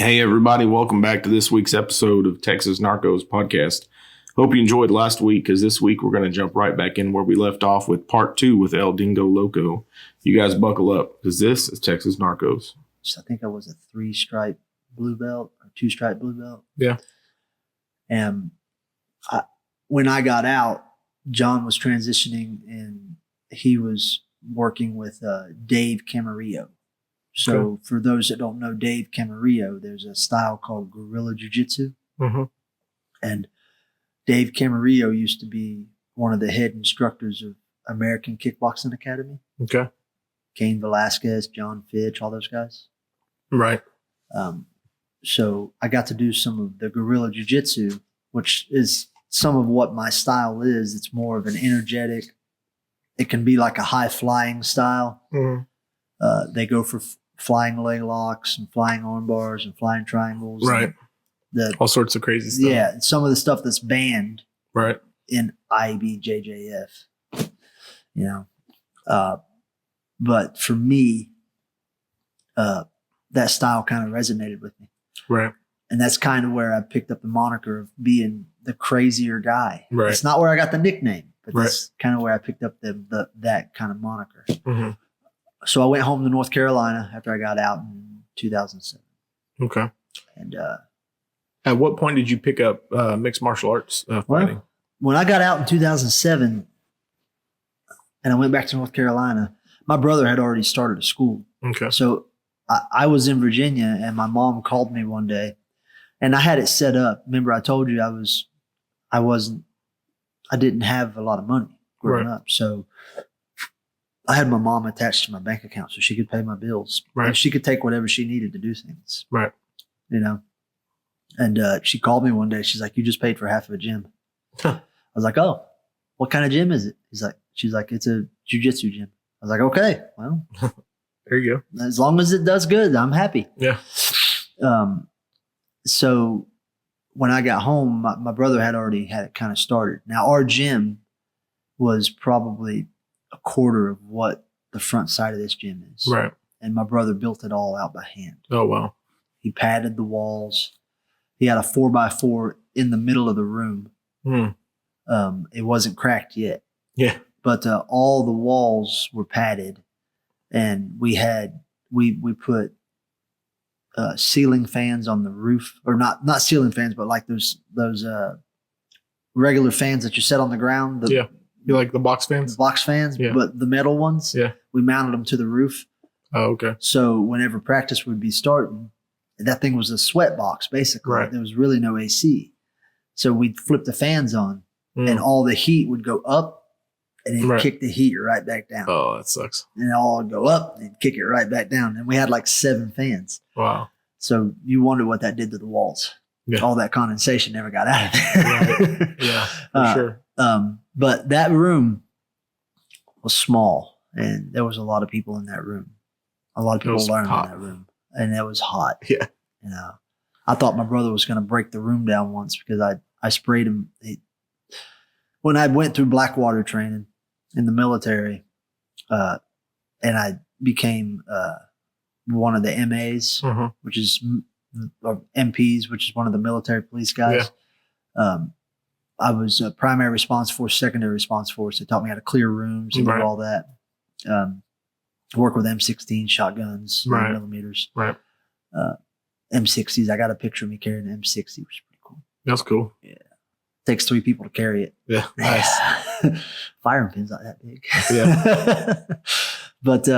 Hey, everybody. Welcome back to this week's episode of Texas Narcos Podcast. Hope you enjoyed last week, because this week we're going to jump right back in where we left off with part 2 with El Dingo Loco. You guys buckle up, because this is Texas Narcos. So I think I was a 3-stripe blue belt or 2-stripe blue belt. Yeah. And when I got out, John was transitioning and he was working with Dave Camarillo. So for those that don't know Dave Camarillo, there's a style called guerrilla Jiu Jitsu. Mm-hmm. And Dave Camarillo used to be one of the head instructors of American Kickboxing Academy. Okay. Cain Velasquez, John Fitch, all those guys. Right. So I got to do some of the guerrilla Jiu Jitsu, which is some of what my style is. It's more of an energetic. It can be like a high flying style. Mm-hmm. They go for flying leg locks and flying arm bars and flying triangles. Right. All sorts of crazy stuff. Yeah. Some of the stuff that's banned right. in IBJJF, you know. But for me, that style kind of resonated with me. Right. And that's kind of where I picked up the moniker of being the crazier guy. Right. It's not where I got the nickname, but right. that's kind of where I picked up that kind of moniker. Mm-hmm. So I went home to North Carolina after I got out in 2007. Okay. And at what point did you pick up mixed martial arts fighting? Well, when I got out in 2007 and I went back to North Carolina, my brother had already started a school. Okay. So I was in Virginia and my mom called me one day and I had it set up. Remember I told you I didn't have a lot of money growing up. So I had my mom attached to my bank account so she could pay my bills. Right. And she could take whatever she needed to do things. Right. You know? And she called me one day. She's like, you just paid for half of a gym. I was like, oh, what kind of gym is it? She's like, it's a jiu-jitsu gym. I was like, okay, well, there you go. As long as it does good, I'm happy. Yeah. So when I got home, my brother had already had it kind of started. Now our gym was probably a quarter of what the front side of this gym is. Right. And my brother built it all out by hand. Oh, wow. He padded the walls. He had a 4x4 in the middle of the room. It wasn't cracked yet. Yeah. But all the walls were padded, and we put ceiling fans on the roof, or not ceiling fans, but like those regular fans that you set on the ground. Yeah. You like the box fans? The box fans, yeah. But the metal ones. Yeah. We mounted them to the roof. Oh, okay. So whenever practice would be starting, that thing was a sweat box, basically. Right. There was really no AC. So we'd flip the fans on, and all the heat would go up, and it'd kick the heat right back down. Oh, that sucks. And it all would go up and kick it right back down. And we had like 7 fans. Wow. So you wonder what that did to the walls. Yeah. All that condensation never got out of there. Right. Yeah, for sure. But that room was small, and there was a lot of people in that room. A lot of people learned in that room, and it was hot. Yeah. You know, I thought my brother was going to break the room down once because I sprayed him. When I went through Blackwater training in the military, and I became one of the MAs, which is or MPs, which is one of the military police guys. Yeah. I was a primary response force, secondary response force. They taught me how to clear rooms and do all that. Work with M16 shotguns, 9mm. Right. M60s. I got a picture of me carrying an M60, which is pretty cool. That's cool. Yeah. Takes 3 people to carry it. Yeah. Nice. Firing pin's not that big. Yeah. But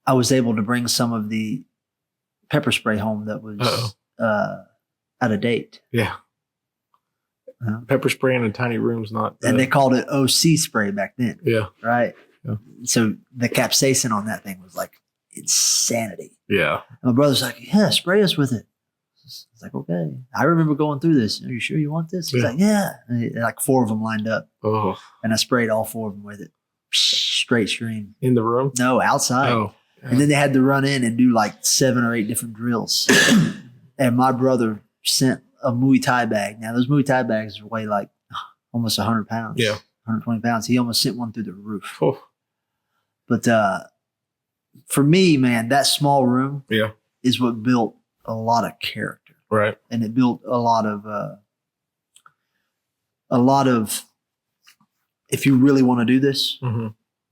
I was able to bring some of the pepper spray home that was out of date. Yeah. Pepper spray in a tiny room's not. And they called it OC spray back then. Yeah. Right. Yeah. So the capsaicin on that thing was like insanity. Yeah. And my brother's like, yeah, spray us with it. It's like, okay. I remember going through this. Are you sure you want this? He's like, yeah. And like 4 of them lined up. Oh. And I sprayed all 4 of them with it. Straight stream. In the room? No, outside. Oh. Yeah. And then they had to run in and do like 7 or 8 different drills. And my brother sent a Muay Thai bag. Now, those Muay Thai bags weigh like almost 100 pounds. Yeah. 120 pounds. He almost sent one through the roof. Oh. But for me, man, that small room Yeah. is what built a lot of character. Right. And it built a lot of, if you really want to do this,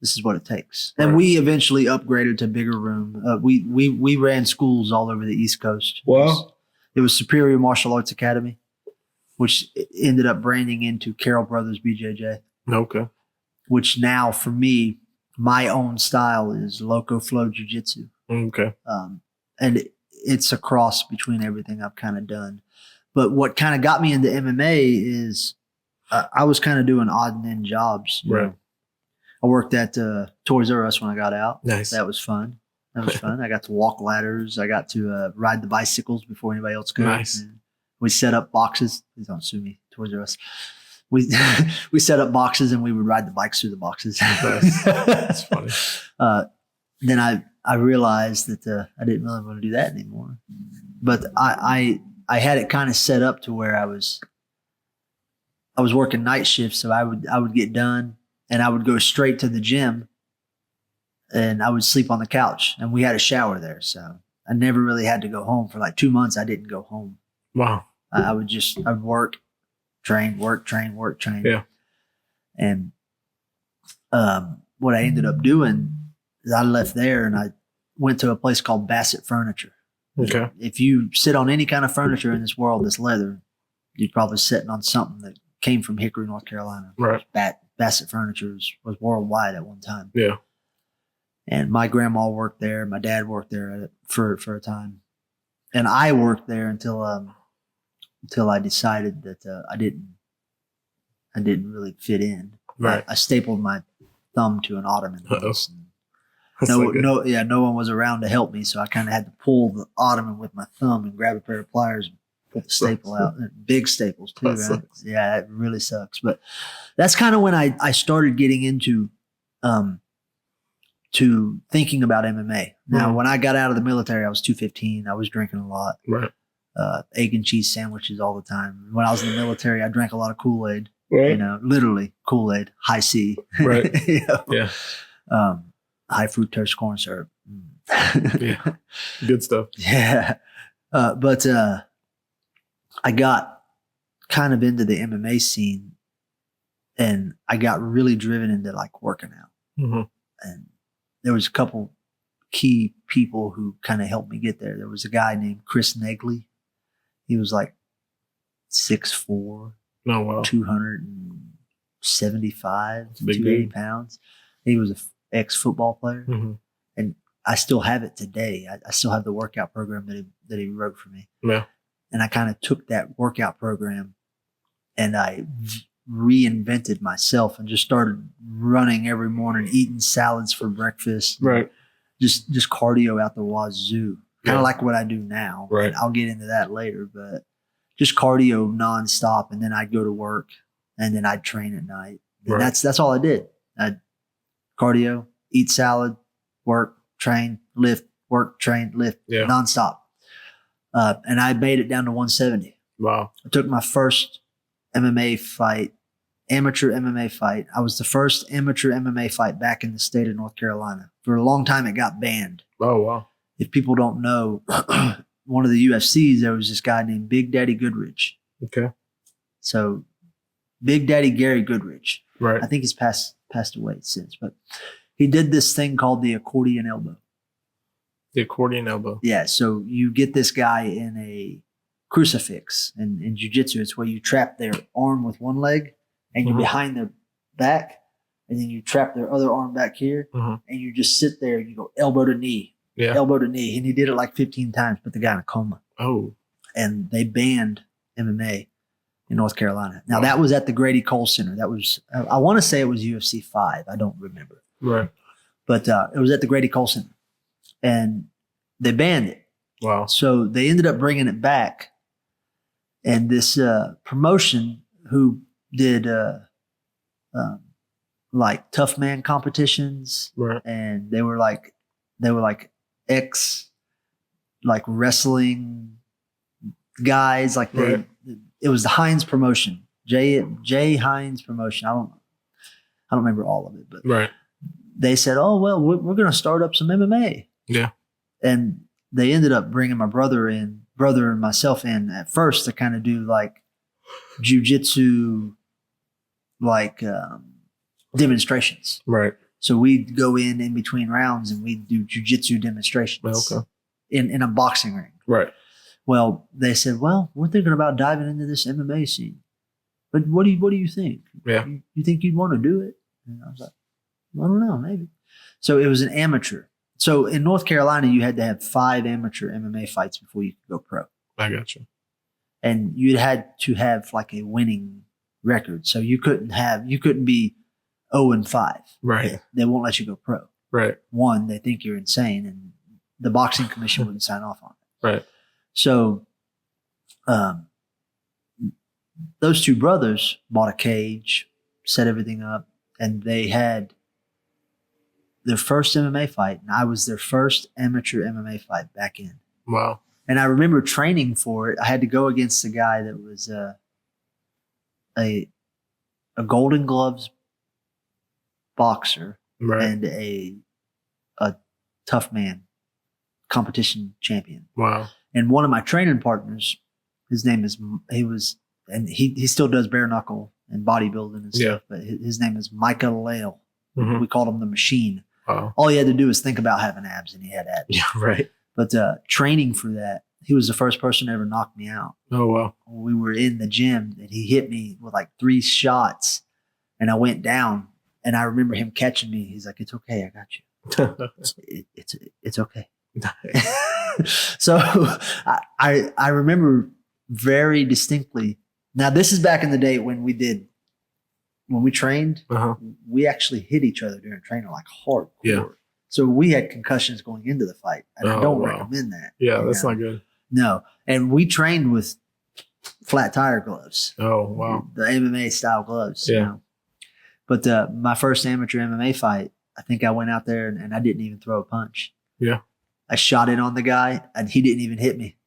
this is what it takes. And we eventually upgraded to bigger room. We ran schools all over the East Coast. Wow. It was Superior Martial Arts Academy, which ended up branding into Carroll Brothers BJJ. Okay. Which now, for me, my own style is Loco Flow Jiu Jitsu. Okay. And it's a cross between everything I've kind of done. But what kind of got me into MMA is I was kind of doing odd and end jobs. You know? I worked at Toys R Us when I got out. Nice. That was fun. I got to walk ladders. I got to ride the bicycles before anybody else could. Nice. And we set up boxes. Please don't sue me, Toys R Us. We set up boxes and we would ride the bikes through the boxes. Nice. That's funny. Then I realized that I didn't really want to do that anymore. But I had it kind of set up to where I was working night shifts, so I would get done and I would go straight to the gym and I would sleep on the couch, and we had a shower there, so I never really had to go home for like 2 months. I didn't go home. Wow. I'd work, train, work, train, work, train. Yeah. And what I ended up doing is I left there and I went to a place called Bassett Furniture. Okay. If you sit on any kind of furniture in this world that's leather, you're probably sitting on something that came from Hickory, North Carolina. Right. Bassett Furniture was worldwide at one time. Yeah. And my grandma worked there. My dad worked there for a time. And I worked there until I decided that I didn't really fit in. Right. I stapled my thumb to an ottoman. That's No not one was around to help me, so I kind of had to pull the ottoman with my thumb and grab a pair of pliers and pull the staple out. Big staples too, That right? sucks. Yeah, it really sucks. But that's kind of when I started getting into to thinking about MMA. Now, when I got out of the military, I was 215. I was drinking a lot. Right. Egg and cheese sandwiches all the time. When I was in the military, I drank a lot of Kool-Aid. Right. You know, literally Kool-Aid, high C. Right. You know? Yeah. High fructose corn syrup. Yeah. Good stuff. Yeah. But I got kind of into the MMA scene and I got really driven into like working out. And there was a couple key people who kind of helped me get there. There was a guy named Chris Negley. He was like 6'4", Oh, wow. 275, Big 280 dude. pounds. He was an ex-football player. And I still have it today. I still have the workout program that he wrote for me. Yeah. And I kind of took that workout program and I reinvented myself and just started running every morning, eating salads for breakfast. Right. Just cardio out the wazoo. Kind of Yeah. like what I do now. Right. I'll get into that later, but just cardio nonstop. And then I'd go to work and then I'd train at night. And Right. that's all I did. I'd cardio, eat salad, work, train, lift, work, train, lift, Yeah. nonstop. And I made it down to 170. Wow. I took my first amateur MMA fight. I was the first amateur MMA fight back in the state of North Carolina. For a long time, it got banned. Oh, wow. If people don't know, one of the UFCs, there was this guy named Big Daddy Goodrich. Okay. So Big Daddy Gary Goodrich. Right. I think he's passed away since, but he did this thing called the accordion elbow. The accordion elbow. Yeah. So you get this guy in a crucifix, and in jiu-jitsu, it's where you trap their arm with one leg and you're behind their back, and then you trap their other arm back here, and you just sit there and you go elbow to knee, elbow to knee. And he did it like 15 times, put the guy in a coma. Oh. And they banned MMA in North Carolina. Now, that was at the Grady Cole Center. That was, I want to say it was UFC 5. I don't remember. Right. But it was at the Grady Cole Center. And they banned it. Wow. So they ended up bringing it back. And this promotion who did like tough man competitions, Right. and they were like ex like wrestling guys, like it was the Hines promotion, Jay Hines promotion. I don't remember all of it, but Right. they said, "Oh well, we're going to start up some MMA." Yeah. And they ended up bringing my brother and myself in at first to kind of do like jiu-jitsu, like demonstrations. Right. So we'd go in between rounds and we'd do jiu-jitsu demonstrations in a boxing ring. Right. Well, they said, "Well, we're thinking about diving into this MMA scene. But what do you think? Yeah. You think you'd want to do it?" And I was like, "I don't know, maybe." So it was an amateur. So in North Carolina, you had to have 5 amateur MMA fights before you could go pro. I got you. And you had to have like a winning record. So you couldn't be 0-5. Right. They won't let you go pro. Right. One, they think you're insane, and the boxing commission wouldn't sign off on it. Right. So those 2 brothers bought a cage, set everything up, and they had their first MMA fight, and I was their first amateur MMA fight back in. Wow. And I remember training for it. I had to go against a guy that was a Golden Gloves boxer and a tough man competition champion. Wow. And one of my training partners, his name is, he still does bare knuckle and bodybuilding and stuff, but his name is Micah Lale. We called him the Machine. Wow. All he had to do was think about having abs, and he had abs. Yeah, right. But training for that, he was the first person to ever knock me out. Oh, wow. We were in the gym, and he hit me with like 3 shots, and I went down. And I remember him catching me. He's like, "It's okay, I got you." It's okay. So I remember very distinctly. Now this is back in the day when we trained. We actually hit each other during training like hardcore. Yeah. So we had concussions going into the fight, and I don't recommend that. Yeah, that's not good. No, and we trained with flat tire gloves. Oh wow. The MMA style gloves. Yeah. You know? But my first amateur MMA fight, I think I went out there and I didn't even throw a punch. Yeah. I shot in on the guy and he didn't even hit me.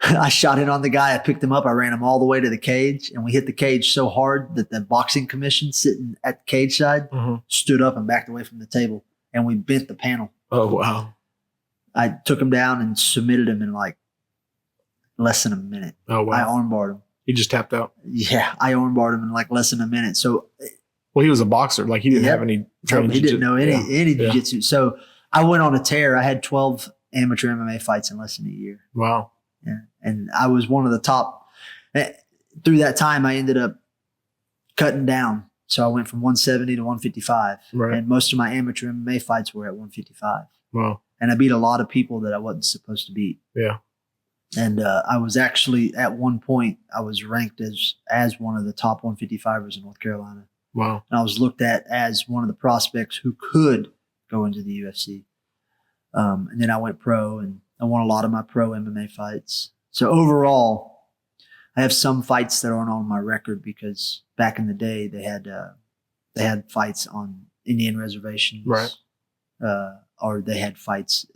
I shot in on the guy. I picked him up. I ran him all the way to the cage, and we hit the cage so hard that the boxing commission sitting at the cage side stood up and backed away from the table, and we bent the panel. Oh, wow. I took him down and submitted him in like less than a minute. Oh, wow. I armbarred him. He just tapped out. Yeah. I armbarred him in like less than a minute. So, well, he was a boxer. Like he didn't have any training. He didn't know any jiu-jitsu. So I went on a tear. I had 12 amateur MMA fights in less than a year. Wow. Yeah. And I was one of the top. Through that time, I ended up cutting down. So I went from 170 to 155. Right. And most of my amateur MMA fights were at 155. Wow. And I beat a lot of people that I wasn't supposed to beat. Yeah. And I was actually, at one point, I was ranked as one of the top 155ers in North Carolina. Wow. And I was looked at as one of the prospects who could go into the UFC. And then I went pro, and I won a lot of my pro MMA fights. So overall, I have some fights that aren't on my record because back in the day they had fights on Indian reservations, right? Or they had fights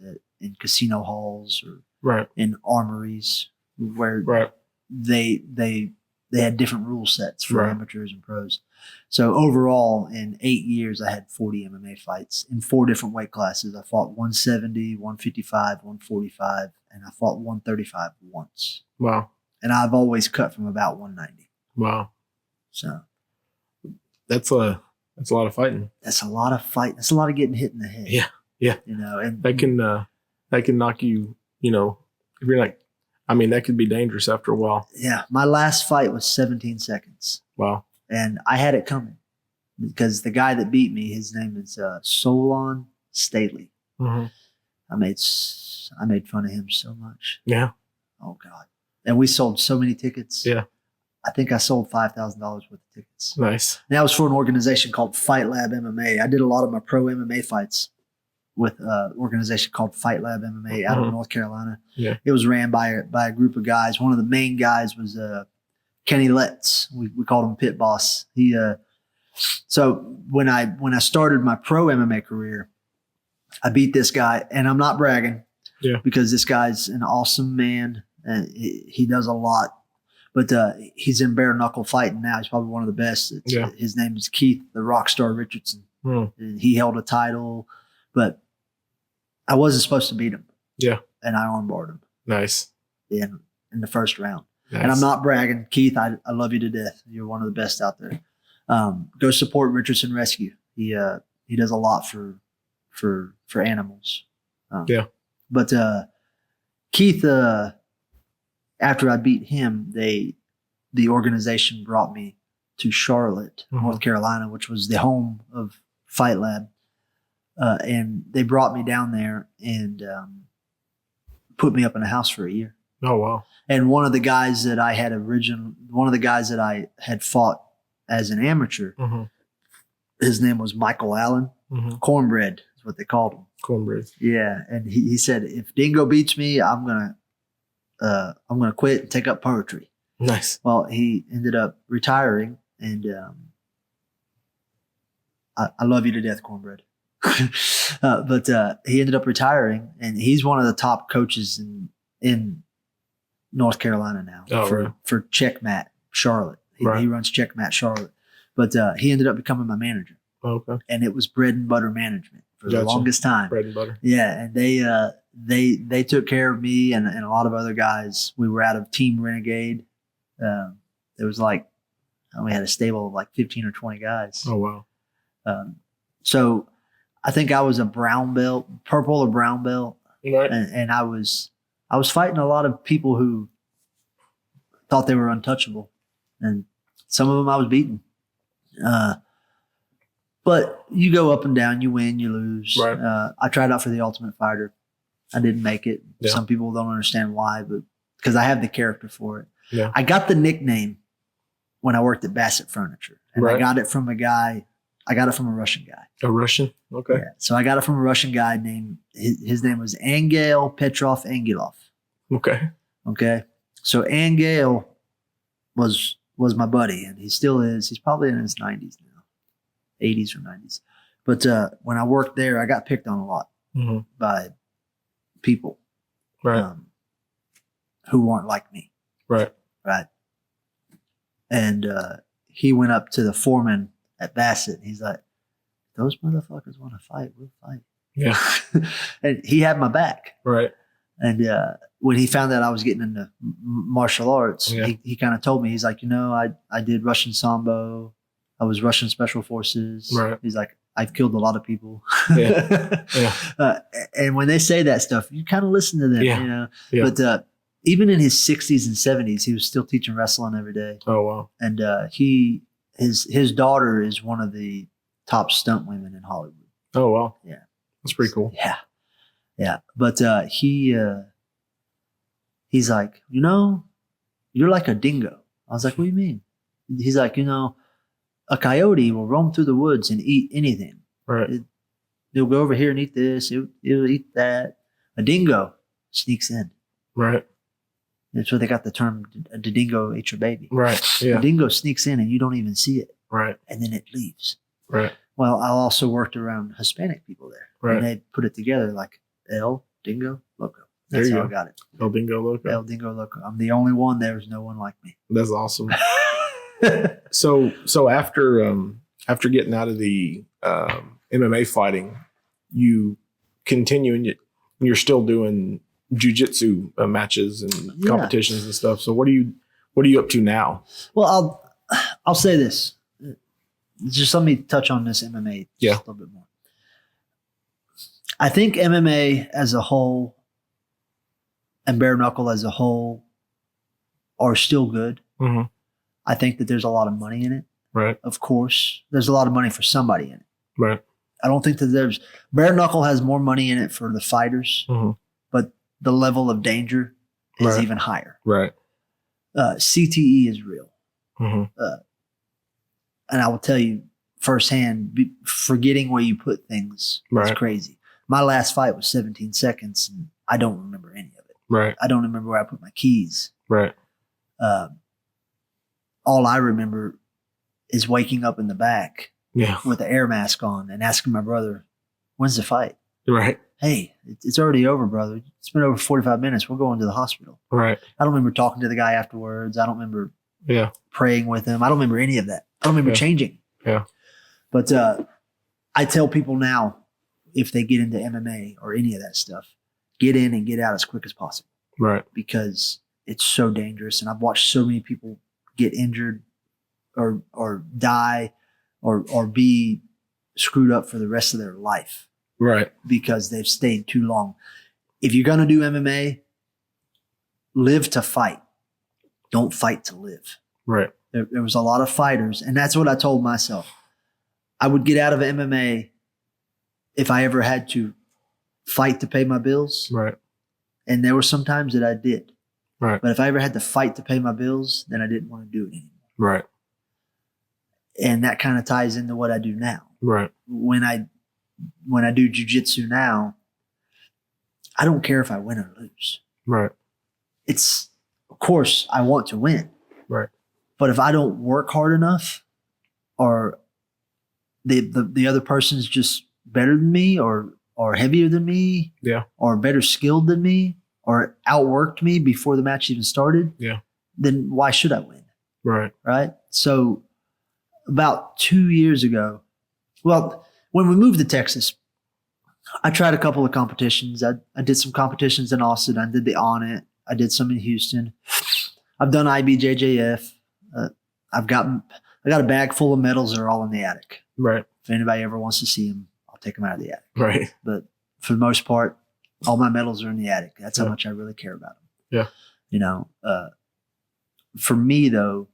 in casino halls or right in armories where right. they had different rule sets for amateurs and pros. So overall, in 8 years, I had 40 MMA fights in 4 different weight classes. I fought 170, 155, 145, and I fought 135 once. Wow. And I've always cut from about 190. Wow. So that's a lot of fighting. That's a lot of fighting. That's a lot of getting hit in the head. Yeah. Yeah. You know, and that can knock you, you know, if you're like, I mean, that could be dangerous after a while. Yeah. My last fight was 17 seconds. Wow. And I had it coming because the guy that beat me, his name is Solon Staley. Mm-hmm. I made fun of him so much. Yeah. Oh God. And we sold so many tickets. Yeah. I think I sold $5,000 worth of tickets. Nice. And that was for an organization called Fight Lab MMA. I did a lot of my pro MMA fights with an organization called Fight Lab MMA out of North Carolina. Yeah. It was ran by a group of guys. One of the main guys was Kenny Letts. We called him Pit Boss. So when I started my pro MMA career, I beat this guy, and I'm not bragging, because this guy's an awesome man, and he does a lot. But he's in bare knuckle fighting now. He's probably one of the best. His name is Keith the Rockstar Richardson. He held a title, but I wasn't supposed to beat him. Yeah. And I armbarred him. Nice. In the first round. Nice. And I'm not bragging. Keith, I love you to death. You're one of the best out there. Go support Richardson Rescue. He does a lot for animals. Yeah. But Keith, after I beat him, the organization brought me to Charlotte, North Carolina, which was the home of Fight Lab. And they brought me down there and put me up in a house for a year. Oh, wow. And one of the guys that I had fought as an amateur, his name was Michael Allen. Cornbread is what they called him. Cornbread. Yeah. And he said, if Dingo beats me, I'm gonna quit and take up poetry. Nice. Well, he ended up retiring, and I love you to death, Cornbread. But he ended up retiring, and he's one of the top coaches in North Carolina now for Checkmat Charlotte. He runs Checkmat Charlotte, but he ended up becoming my manager. Okay. And it was bread and butter management for the longest time. Bread and butter. Yeah, and they took care of me and a lot of other guys. We were out of Team Renegade. There was we had a stable of like 15 or 20 guys. Oh wow. So I think I was a brown belt, purple or brown belt, right. and I was fighting a lot of people who thought they were untouchable, and some of them I was beating. But you go up and down, you win, you lose. Right. I tried out for the Ultimate Fighter. I didn't make it. Yeah. Some people don't understand why, but because I have the character for it. Yeah. I got the nickname when I worked at Bassett Furniture, and I got it from a guy. I got it from a Russian guy. A Russian? Okay. Yeah. So I got it from a Russian guy named, his name was Angel Petrov Angilov. Okay. Okay. So Angel was my buddy, and he still is. He's probably in his 90s now, 80s or 90s. But when I worked there, I got picked on a lot by people who weren't like me. Right. Right. And he went up to the foreman at Bassett, and he's like, those motherfuckers want to fight, we'll fight. Yeah. And he had my back. Right. And when he found out I was getting into martial arts, he kind of told me, he's like, I did Russian Sambo. I was Russian Special Forces. Right. He's like, I've killed a lot of people. Yeah. Yeah. And when they say that stuff, you kind of listen to them, Yeah. But even in his 60s and 70s, he was still teaching wrestling every day. Oh, wow. And his daughter is one of the top stunt women in Hollywood. Oh, wow. Yeah. That's pretty cool. Yeah. Yeah. But he's like, you're like a dingo. I was like, what do you mean? He's like, a coyote will roam through the woods and eat anything. Right. He'll go over here and eat this. He'll eat that. A dingo sneaks in. Right. That's where they got the term, the dingo ate your baby. Right. Yeah. The dingo sneaks in and you don't even see it. Right. And then it leaves. Right. Well, I also worked around Hispanic people there. Right. And they put it together like El Dingo Loco. That's how I got it. El Dingo Loco. El Dingo Loco. I'm the only one. There's no one like me. That's awesome. So after getting out of the MMA fighting, you continue and you're still doing jiu-jitsu matches and competitions and stuff. So what are you up to now? Well, I'll say this. Just let me touch on this MMA just a little bit more. I think MMA as a whole and bare knuckle as a whole are still good. Mm-hmm. I think that there's a lot of money in it. Right. Of course, there's a lot of money for somebody in it. Right. I don't think that there's bare knuckle has more money in it for the fighters, but the level of danger is even higher. Right. CTE is real. Mm-hmm. And I will tell you firsthand, forgetting where you put things is crazy. My last fight was 17 seconds, and I don't remember any of it. Right. I don't remember where I put my keys. Right. All I remember is waking up in the back with the air mask on and asking my brother, when's the fight? Right. Hey, it's already over, brother. It's been over 45 minutes. We're going to the hospital. Right. I don't remember talking to the guy afterwards. I don't remember praying with him. I don't remember any of that. I don't remember changing. Yeah. But I tell people now, if they get into MMA or any of that stuff, get in and get out as quick as possible. Right. Because it's so dangerous. And I've watched so many people get injured or die or be screwed up for the rest of their life. Right. Because they've stayed too long. If you're going to do MMA, live to fight. Don't fight to live. Right. There was a lot of fighters, and that's what I told myself. I would get out of MMA if I ever had to fight to pay my bills. Right. And there were some times that I did. Right. But if I ever had to fight to pay my bills, then I didn't want to do it anymore. Right. And that kind of ties into what I do now. Right. When I do jiu-jitsu now, I don't care if I win or lose. Right. It's, of course, I want to win. Right. But if I don't work hard enough, or the other person's just better than me, or heavier than me, yeah, or better skilled than me, or outworked me before the match even started, yeah, then why should I win? Right. Right. So about 2 years ago, well, when we moved to Texas, I tried a couple of competitions. I did some competitions in Austin. I did the On It. I did some in Houston. I've done IBJJF. I got a bag full of medals. They're all in the attic. Right. If anybody ever wants to see them, I'll take them out of the attic. Right. But for the most part, all my medals are in the attic. That's how much I really care about them. Yeah. You know, for me though,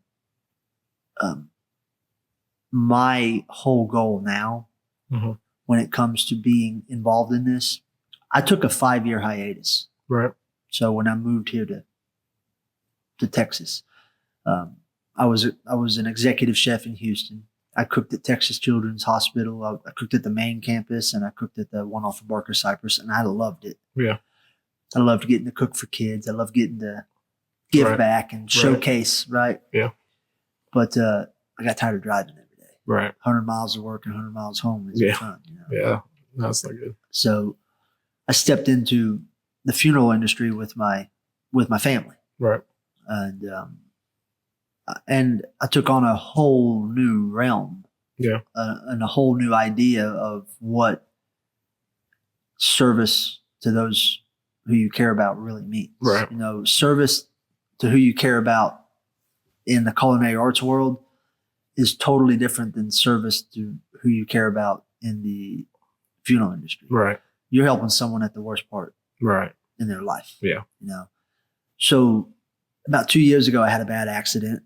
my whole goal now, when it comes to being involved in this, I took a 5-year hiatus. Right. So when I moved here to Texas, I was an executive chef in Houston. I cooked at Texas Children's Hospital. I cooked at the main campus, and I cooked at the one off of Barker Cypress, and I loved it. Yeah. I loved getting to cook for kids. I loved getting to give back and showcase, right? Yeah. But I got tired of driving every day. Right. 100 miles to work and 100 miles home is fun. You know? Yeah. That's not good. So I stepped into the funeral industry with my family. Right. And I took on a whole new realm. Yeah. And a whole new idea of what service to those who you care about really means. Right. You know, service to who you care about in the culinary arts world is totally different than service to who you care about in the funeral industry. Right. You're helping someone at the worst part in their life. Yeah. You know, so about 2 years ago, I had a bad accident,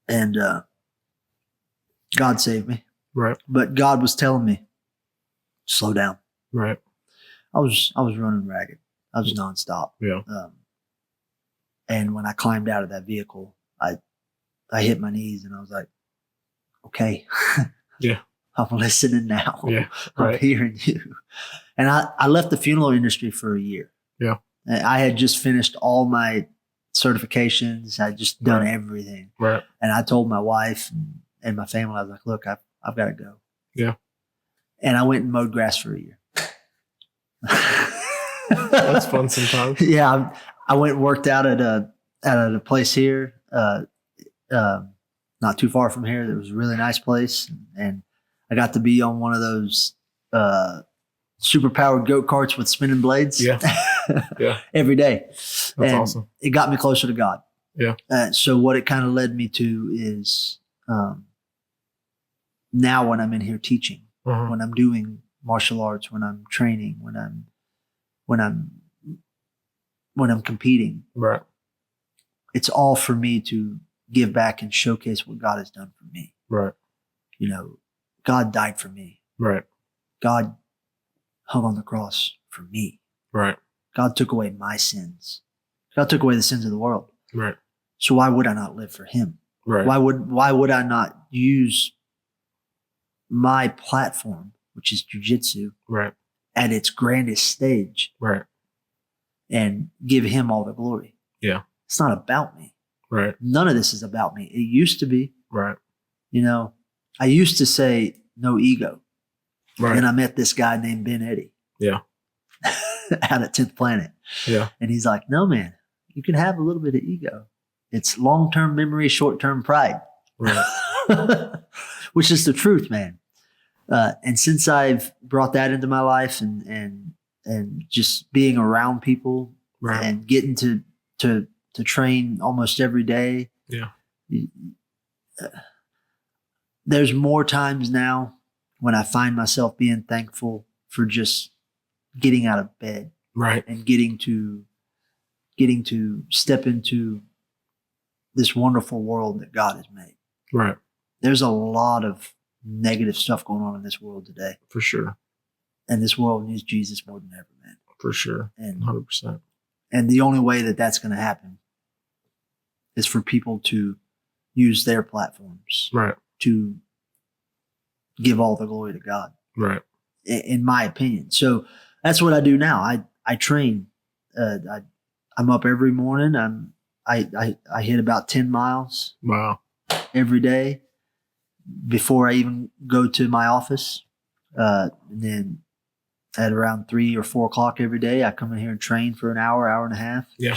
and God saved me. Right. But God was telling me, slow down. Right. I was running ragged. I was nonstop. Yeah. And when I climbed out of that vehicle, I hit my knees and I was like, okay. Yeah. I'm listening now. Yeah. Right. I'm hearing you. And I left the funeral industry for a year. Yeah. And I had just finished all my certifications. I'd just done everything. Right. And I told my wife and my family, I was like, look, I've got to go. Yeah. And I went and mowed grass for a year. That's fun sometimes. Yeah. I went and worked out at a place here, not too far from here. It was a really nice place. And I got to be on one of those super powered go-karts with spinning blades. Yeah. Yeah. Every day. That's awesome. It got me closer to God. Yeah. So what it kind of led me to is now when I'm in here teaching, when I'm doing martial arts, when I'm training, when I'm competing, right, it's all for me to give back and showcase what God has done for me. Right. You know, God died for me. Right. God hung on the cross for me. Right. God took away my sins. God took away the sins of the world. Right. So why would I not live for him? Right. Why would I not use my platform, which is jiu-jitsu, right, at its grandest stage, right, and give him all the glory? Yeah. It's not about me. Right. None of this is about me. It used to be. Right. You know, I used to say no ego. Right. And I met this guy named Ben Eddy. Yeah. Out at 10th Planet. Yeah. And he's like, no, man, you can have a little bit of ego. It's long-term memory, short-term pride. Right. Which is the truth, man. And since I've brought that into my life and just being around people and getting to train almost every day. Yeah. There's more times now when I find myself being thankful for just getting out of bed. Right. And getting to step into this wonderful world that God has made. Right. There's a lot of negative stuff going on in this world today. For sure. And this world needs Jesus more than ever, man. For sure. And 100%. And the only way that that's going to happen is for people to use their platforms to give all the glory to God. Right. In my opinion. So that's what I do now. I train. I'm up every morning. I hit about 10 miles. Wow. Every day before I even go to my office. And then at around 3 or 4 o'clock every day, I come in here and train for an hour, hour and a half. Yeah.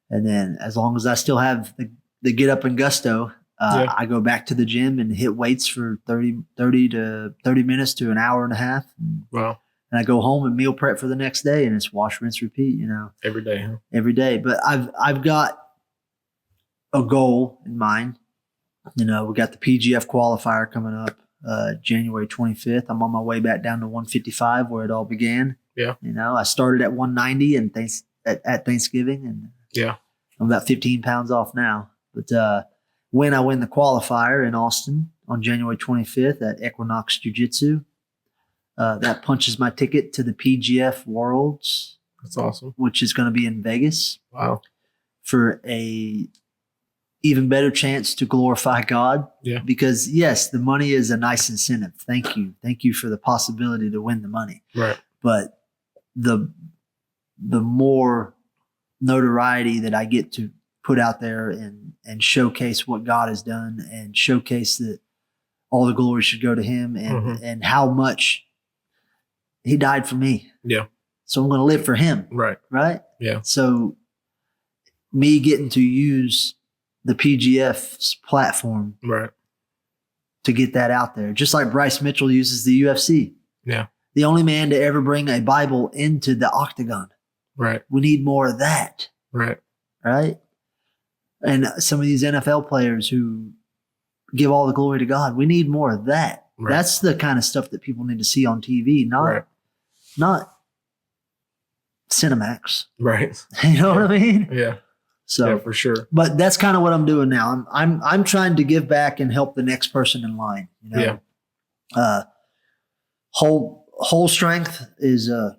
And then as long as I still have the get up and gusto, I go back to the gym and hit weights for 30 minutes to an hour and a half. Wow. And I go home and meal prep for the next day, and it's wash, rinse, repeat, Every day, huh? Every day. But I've got a goal in mind. We got the PGF qualifier coming up January 25th. I'm on my way back down to 155 where it all began. Yeah. I started at 190 and at Thanksgiving, and I'm about 15 pounds off now. But when I win the qualifier in Austin on January 25th at Equinox Jiu Jitsu, that punches my ticket to the PGF Worlds. That's awesome. Which is going to be in Vegas. Wow. For a even better chance to glorify God. Yeah. Because yes, the money is a nice incentive. Thank you. Thank you for the possibility to win the money. Right. But the more notoriety that I get to put out there and showcase what God has done and showcase that all the glory should go to him and how much he died for me. Yeah. So I'm going to live for him. Right. Right. Yeah. So me getting to use the PGF's platform to get that out there, just like Bryce Mitchell uses the UFC. Yeah. The only man to ever bring a Bible into the octagon. Right. We need more of that. Right. Right. And some of these NFL players who give all the glory to God, we need more of that. Right. That's the kind of stuff that people need to see on TV, not Cinemax. Right. You know what I mean? Yeah. So yeah, for sure. But that's kind of what I'm doing now. I'm trying to give back and help the next person in line. Yeah. Whole Strength is an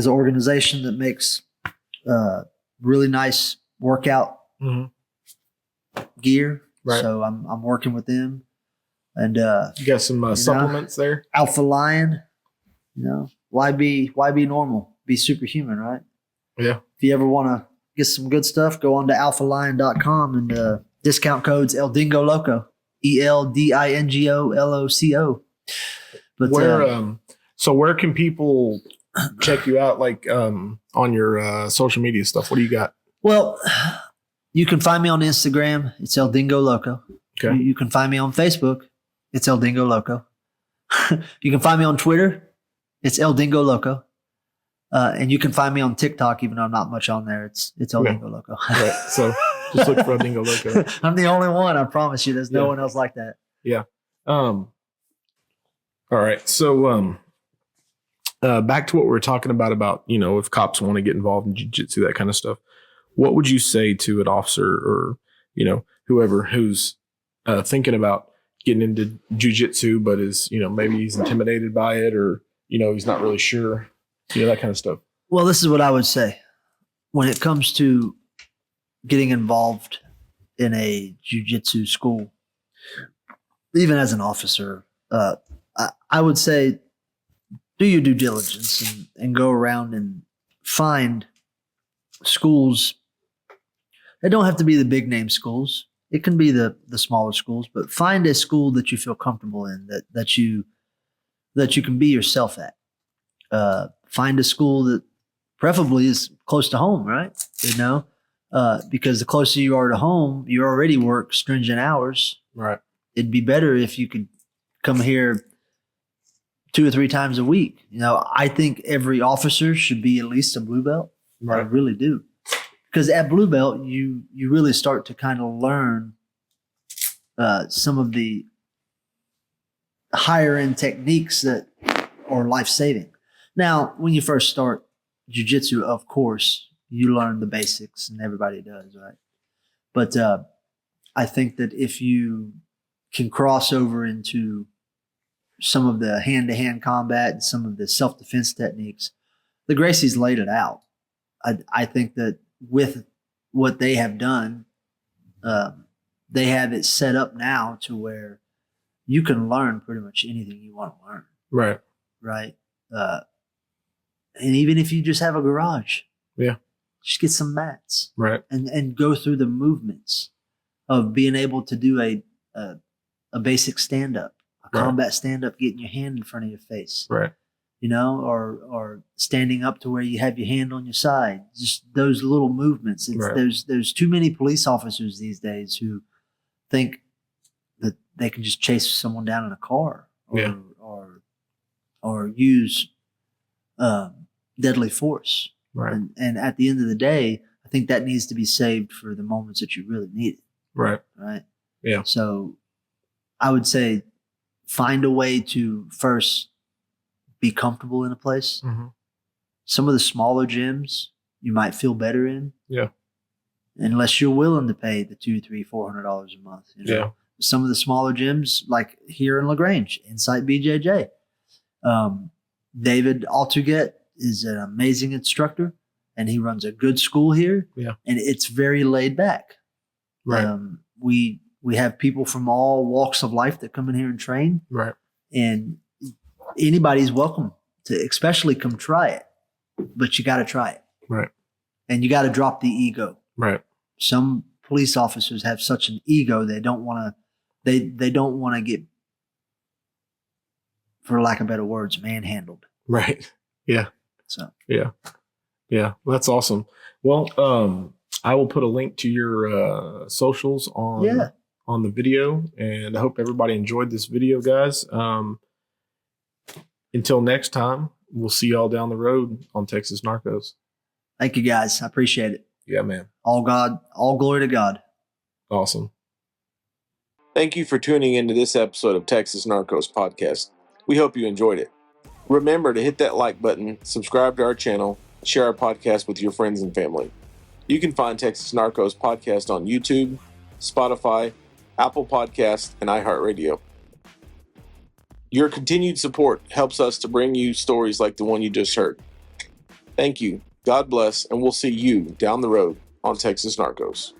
organization that makes really nice workout gear. Right. So I'm working with them, and you got some supplements there. Alpha Lion. Why be normal? Be superhuman, right? Yeah. If you ever want to get some good stuff, go on to alphalion.com and discount codes El Dingo Loco, ELDINGO But where can people check you out? Like on your social media stuff. What do you got? Well, you can find me on Instagram. It's El Dingo Loco. Okay. You can find me on Facebook. It's El Dingo Loco. You can find me on Twitter. It's El Dingo Loco. And you can find me on TikTok, even though I'm not much on there. It's El Dingo Loco. Right. So just look for El Dingo Loco. I'm the only one. I promise you. There's no one else like that. Yeah. All right. So back to what we were talking about, if cops want to get involved in jiu-jitsu, that kind of stuff. What would you say to an officer or, whoever who's thinking about getting into jiu-jitsu, but is, maybe he's intimidated by it or, he's not really sure, that kind of stuff? Well, this is what I would say. When it comes to getting involved in a jiu-jitsu school, even as an officer, I would say do your due diligence and go around and find schools. They don't have to be the big name schools. It can be the smaller schools, but find a school that you feel comfortable in, that you can be yourself at. Find a school that preferably is close to home, right? Because the closer you are to home, you already work stringent hours. Right. It'd be better if you could come here 2 or 3 times a week. I think every officer should be at least a blue belt. Right. I really do. Because at blue belt, you really start to kind of learn some of the higher end techniques that are life saving. Now, when you first start jiu-jitsu, of course, you learn the basics, and everybody does, right? But I think that if you can cross over into some of the hand-to-hand combat and some of the self-defense techniques, the Gracies laid it out. I think that with what they have done, they have it set up now to where you can learn pretty much anything you want to learn. Right. Right. And even if you just have a garage, just get some mats, right, and go through the movements of being able to do a basic stand up, a combat stand up, getting your hand in front of your face, right, or standing up to where you have your hand on your side. Just those little movements. There's too many police officers these days who think that they can just chase someone down in a car, or use deadly force. Right. And at the end of the day, I think that needs to be saved for the moments that you really need it. Right. Right. Yeah. So I would say find a way to first be comfortable in a place. Mm-hmm. Some of the smaller gyms you might feel better in. Yeah. Unless you're willing to pay the $200, $300, $400 a month. Yeah. Some of the smaller gyms, like here in LaGrange, Insight BJJ. David Altuget is an amazing instructor, and he runs a good school here. Yeah. And it's very laid back. Right. We have people from all walks of life that come in here and train. Right. And anybody's welcome to especially come try it, but you got to try it. Right. And you got to drop the ego. Right. Some police officers have such an ego, they don't want to get, for lack of better words, manhandled. Right. Yeah. So. Yeah. Yeah. That's awesome. Well, I will put a link to your socials on the video, and I hope everybody enjoyed this video, guys. Until next time, we'll see y'all down the road on Texas Narcos. Thank you, guys. I appreciate it. Yeah, man. All glory to God. Awesome. Thank you for tuning into this episode of Texas Narcos Podcast. We hope you enjoyed it. Remember to hit that like button, subscribe to our channel, share our podcast with your friends and family. You can find Texas Narcos Podcast on YouTube, Spotify, Apple Podcasts, and iHeartRadio. Your continued support helps us to bring you stories like the one you just heard. Thank you. God bless, and we'll see you down the road on Texas Narcos.